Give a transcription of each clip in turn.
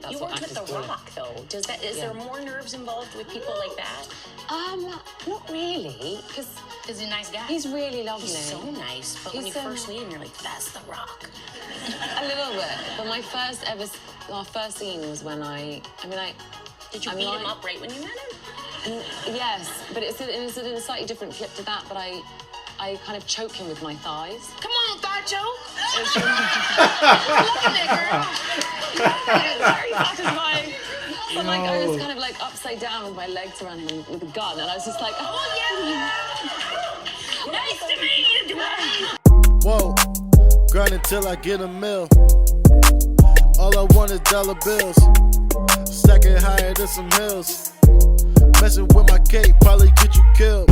That's you worked with The Rock, though. Is there more nerves involved with people like that? Not really, because he's a nice guy. He's really lovely. He's so nice, but when you first meet him, you're like, that's The Rock. A little bit, but our first scene was when Did you beat him up right when you met him? Yes, but it's in a slightly different clip to that, but I kind of choke him with my thighs. Come on, thigh choke! Loving it, girl! Very satisfying. So I was kind of like upside down with my legs around him with a gun, and I was just like, oh yeah! Nice to meet you, Dwayne! Whoa, grinding till I get a mill. All I want is dollar bills. Stacking higher than some hills. Messing with my cape, probably get you killed.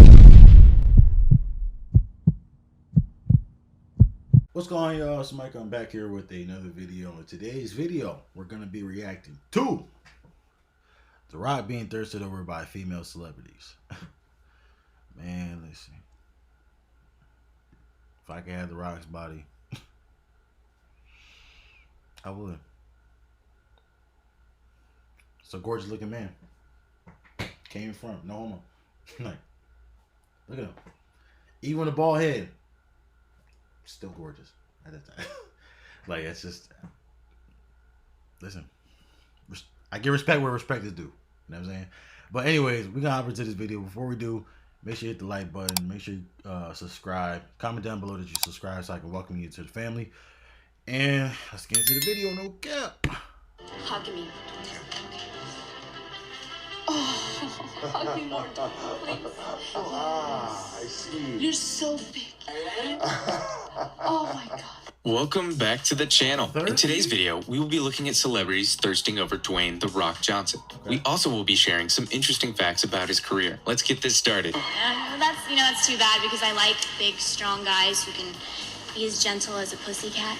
What's going on, y'all? It's Micah. I'm back here with another video. In today's video, we're going to be reacting to The Rock being thirsted over by female celebrities. Man, listen. If I could have The Rock's body, I would. It's a gorgeous looking man. Came in front, no homo. Like, look at him. Even with a bald head, still gorgeous at that time. Like, it's just, listen, I give respect where respect is due. You know what I'm saying? But anyways, we're gonna hop into this video. Before we do, make sure you hit the like button. Make sure you subscribe. Comment down below that you subscribe so I can welcome you to the family. And let's get into the video. No cap. Hug me. Hug me more, please. Ah, I see. You're so big. Oh my God. Welcome back to the channel. In today's video, we will be looking at celebrities thirsting over Dwayne "The Rock" Johnson. We also will be sharing some interesting facts about his career. Let's get this started. That's too bad because I like big, strong guys who can be as gentle as a pussycat.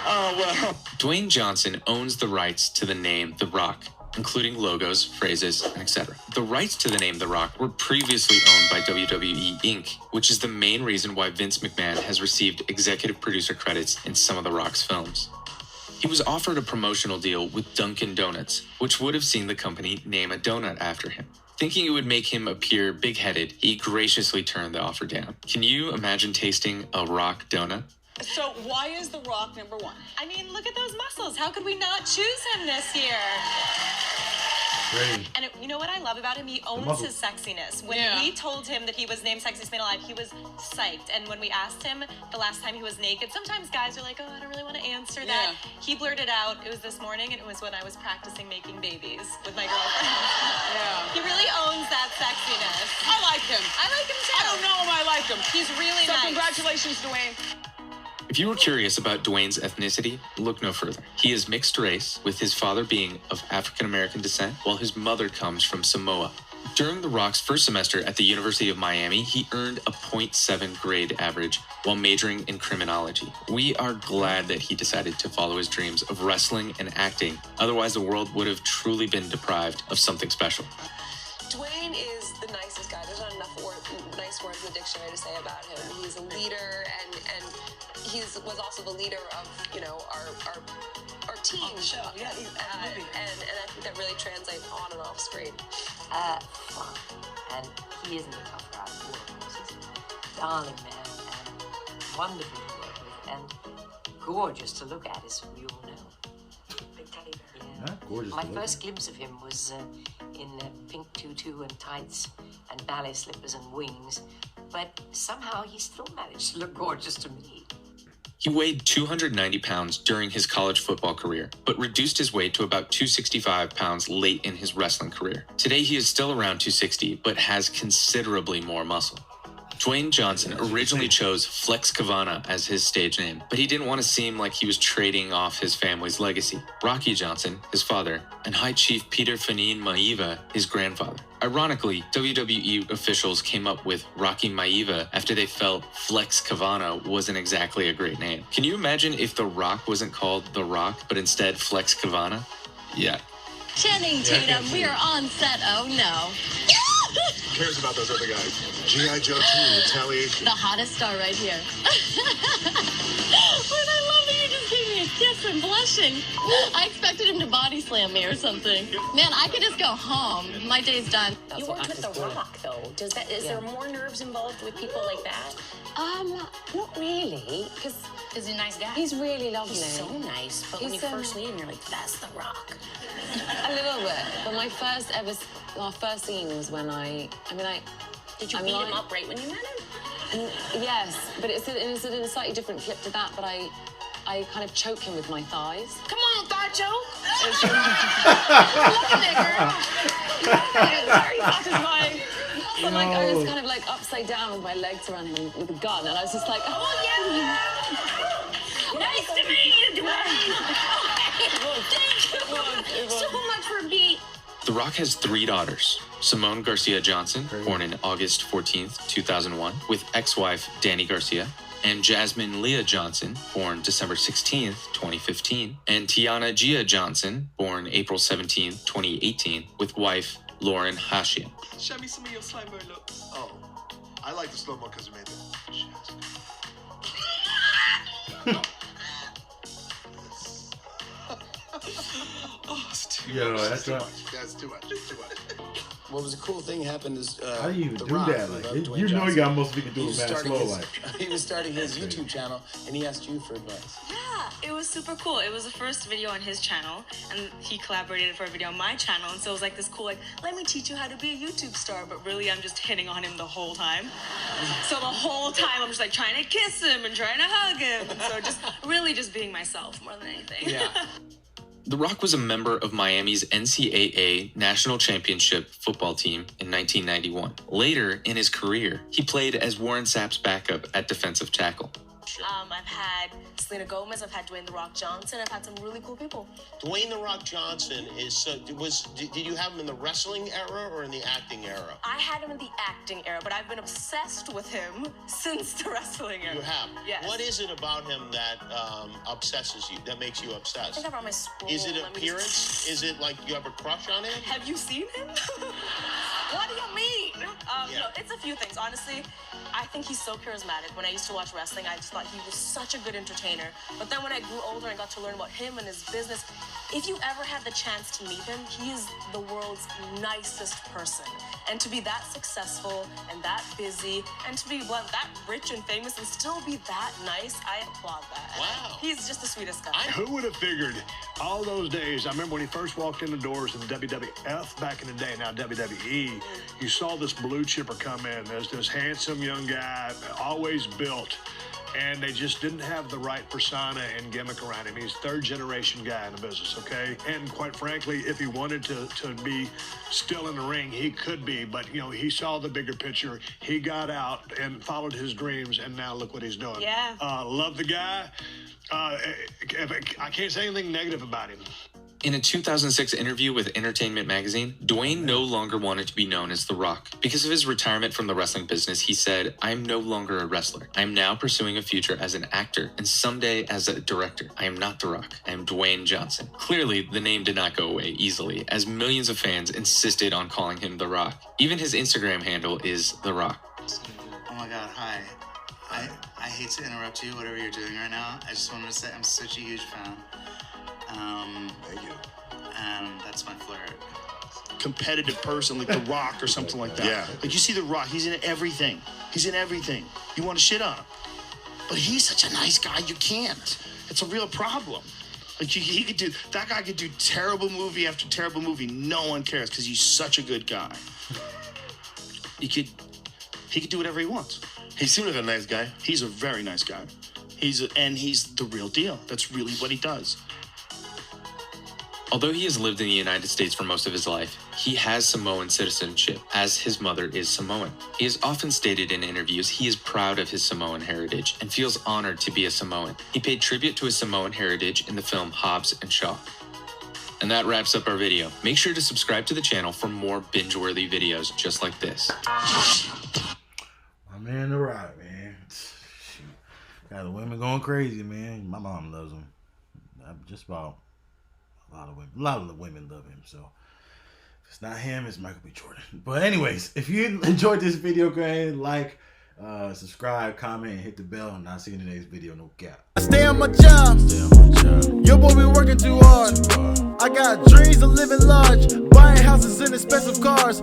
Oh, well. Dwayne Johnson owns the rights to the name The Rock, including logos, phrases, and etc. The rights to the name The Rock were previously owned by WWE Inc., which is the main reason why Vince McMahon has received executive producer credits in some of The Rock's films. He was offered a promotional deal with Dunkin' Donuts, which would have seen the company name a donut after him. Thinking it would make him appear big-headed, he graciously turned the offer down. Can you imagine tasting a Rock donut? So why is The Rock #1? I mean, look at those muscles. How could we not choose him this year? Great. And you know what I love about him? He owns his sexiness. When we told him that he was named Sexiest Man Alive, he was psyched. And when we asked him the last time he was naked, sometimes guys are like, oh, I don't really want to answer that. He blurted out, it was this morning, and it was when I was practicing making babies with my girlfriend. He really owns that sexiness. I like him. I like him too. I don't know him, I like him. He's really nice. So congratulations, Dwayne. If you were curious about Dwayne's ethnicity, look no further. He is mixed race, with his father being of African-American descent, while his mother comes from Samoa. During The Rock's first semester at the University of Miami, he earned a .7 grade average while majoring in criminology. We are glad that he decided to follow his dreams of wrestling and acting, otherwise the world would have truly been deprived of something special. Dwayne is the nicest guy. There's not enough nice words in the dictionary to say about him. He's a leader, and he was also the leader of, our team. On the show, yeah. And I think that really translates on and off screen. Fun. And he isn't a tough guy at all, of course. He's a darling man and wonderful to work with and gorgeous to look at, as we all know. Big teddy bear. Yeah, gorgeous. My first glimpse of him was in pink tutu and tights and ballet slippers and wings, but somehow he still managed to look gorgeous to me. He weighed 290 pounds during his college football career, but reduced his weight to about 265 pounds late in his wrestling career. Today he is still around 260, but has considerably more muscle. Dwayne Johnson originally chose Flex Kavana as his stage name, but he didn't want to seem like he was trading off his family's legacy. Rocky Johnson, his father, and High Chief Peter Fanin Maiva, his grandfather. Ironically, WWE officials came up with Rocky Maiva after they felt Flex Kavana wasn't exactly a great name. Can you imagine if The Rock wasn't called The Rock, but instead Flex Kavana? Yeah. Channing Tatum, we are on set. Oh no. Who cares about those other guys? G.I. Joe 2, Retaliation. The hottest star right here. But I love that you just reaction. I expected him to body slam me or something. Man, I could just go home. My day's done. You worked with The Rock, though. Is there more nerves involved with people like that? Not really, because he's a nice guy. He's really lovely. He's so nice, but when you first meet him, you're like, that's The Rock. A little bit, but our first scene was when Did you beat him up right when you met him? Yes, but it's in a slightly different clip to that, but I kind of choke him with my thighs. Come on, thigh choke! Look at that, girl! It's very satisfying. So I was kind of like upside down with my legs around him with a gun, and I was just like, oh yeah! Nice to meet you, Dwayne! Thank you so much for being... The Rock has 3 daughters. Simone Garcia Johnson, born in August 14th, 2001, with ex-wife Danny Garcia, and Jasmine Leah Johnson, born December 16th, 2015, and Tiana Gia Johnson, born April 17th, 2018, with wife Lauren Hashian. Show me some of your slow-mo look. Oh, I like the slow-mo because you made them. Oh, it's too much. That's too much. That's too much. It's too much. What was a cool thing happened is how do you even The do Rock, that? Like, Dwayne you know Johnson, you got most people do it, man. Slow like. He was starting his YouTube channel, and he asked you for advice. Yeah, it was super cool. It was the first video on his channel, and he collaborated for a video on my channel, and so it was like this cool, like, let me teach you how to be a YouTube star, but really I'm just hitting on him the whole time. So the whole time I'm just like trying to kiss him and trying to hug him, and so just really just being myself more than anything. Yeah. The Rock was a member of Miami's NCAA National Championship football team in 1991. Later in his career, he played as Warren Sapp's backup at defensive tackle. I've had Selena Gomez, I've had Dwayne The Rock Johnson, I've had some really cool people. Dwayne The Rock Johnson did you have him in the wrestling era or in the acting era? I had him in the acting era, but I've been obsessed with him since the wrestling era. You have? Yes. What is it about him that obsesses you, that makes you obsessed? I think I brought my spool. Is it appearance? Is it like you have a crush on him? Have you seen him? What do you mean? No, it's a few things. Honestly, I think he's so charismatic. When I used to watch wrestling, I just thought he was such a good entertainer. But then when I grew older and got to learn about him and his business, if you ever had the chance to meet him, he is the world's nicest person. And to be that successful and that busy and to be that rich and famous and still be that nice, I applaud that. Wow. He's just the sweetest guy. Who would have figured all those days? I remember when he first walked in the doors in WWF back in the day, now WWE, you saw this blue chipper come in. There's this handsome young guy, always built. And they just didn't have the right persona and gimmick around him. He's third generation guy in the business, okay? And quite frankly, if he wanted to be still in the ring, he could be. But, you know, he saw the bigger picture. He got out and followed his dreams, and now look what he's doing. Yeah. Love the guy. I can't say anything negative about him. In a 2006 interview with Entertainment Magazine, Dwayne no longer wanted to be known as The Rock. Because of his retirement from the wrestling business, he said, "I am no longer a wrestler. I am now pursuing a future as an actor and someday as a director. I am not The Rock. I am Dwayne Johnson." Clearly, the name did not go away easily, as millions of fans insisted on calling him The Rock. Even his Instagram handle is The Rock. Oh my God, hi. I hate to interrupt you, whatever you're doing right now. I just wanted to say I'm such a huge fan. Thank you. That's my flirt. Competitive person like The Rock or something like that. Yeah. Like you see The Rock, he's in everything. He's in everything. You want to shit on him. But he's such a nice guy, you can't. It's a real problem. Like that guy could do terrible movie after terrible movie. No one cares because he's such a good guy. He could do whatever he wants. He seems like a nice guy. He's a very nice guy. He's the real deal. That's really what he does. Although he has lived in the United States for most of his life, he has Samoan citizenship, as his mother is Samoan. He has often stated in interviews he is proud of his Samoan heritage and feels honored to be a Samoan. He paid tribute to his Samoan heritage in the film Hobbs and Shaw. And that wraps up our video. Make sure to subscribe to the channel for more binge-worthy videos just like this. My man, The Rock, man. Shoot. Got the women going crazy, man. My mom loves him. Just about a lot of the women love him. So if it's not him, it's Michael B. Jordan. But anyways, if you enjoyed this video, go ahead and like, subscribe, comment, and hit the bell. And I'll see you in the next video. No cap. I stay on my job. Your boy be working. working too hard. I got dreams of living large, buying houses and expensive cars.